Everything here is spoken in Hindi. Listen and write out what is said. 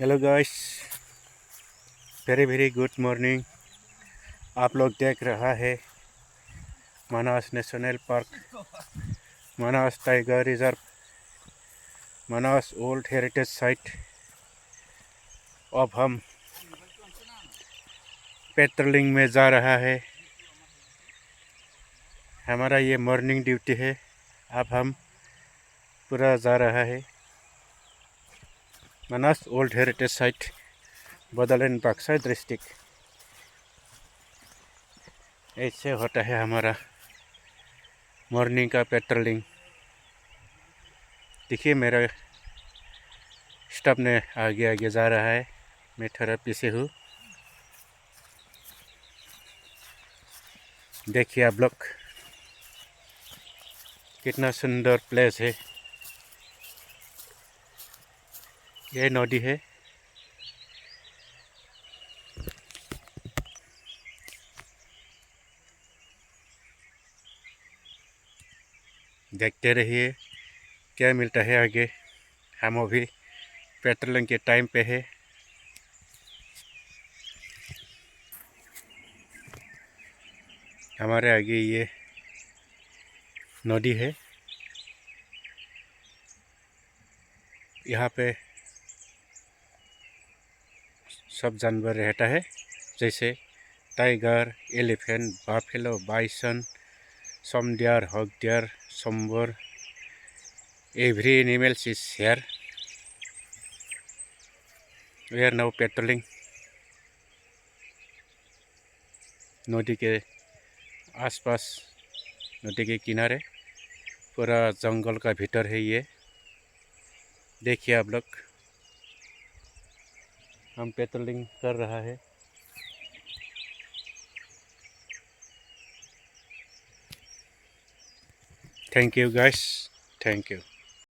Hello guys, very very good morning. आप लोग देख रहा है मानस नेशनल पार्क, मानस टाइगर रिजर्व, मानस ओल्ड हेरिटेज साइट। अब हम पेट्रोलिंग में जा रहा है। हमारा ये मॉर्निंग ड्यूटी है। अब हम पूरा जा रहा है Manas old heritage site, Bodoland Buxar district. ऐसे होता है हमारा मॉर्निंग का पेट्रोलिंग। देखिए मेरा स्टाफ ने आगे आगे जा रहा है, मैं थोड़ा पीछे हूँ। देखिए आप लोग, कितना सुंदर प्लेस है। ये नदी है। देखते रहिए क्या मिलता है आगे। हम अभी पेट्रोलिंग के टाइम पे है। हमारे आगे ये नदी है। यहाँ पे सब जानवर रहता है, जैसे tiger, elephant, buffalo, bison, some deer, hog deer, some boar. Every animal is here. We are now patrolling नदी के आसपास, नदी के किनारे। पूरा जंगल का भीतर है ये। देखिए आप लोग, हम पेट्रोलिंग कर रहा है। Thank you guys, thank you.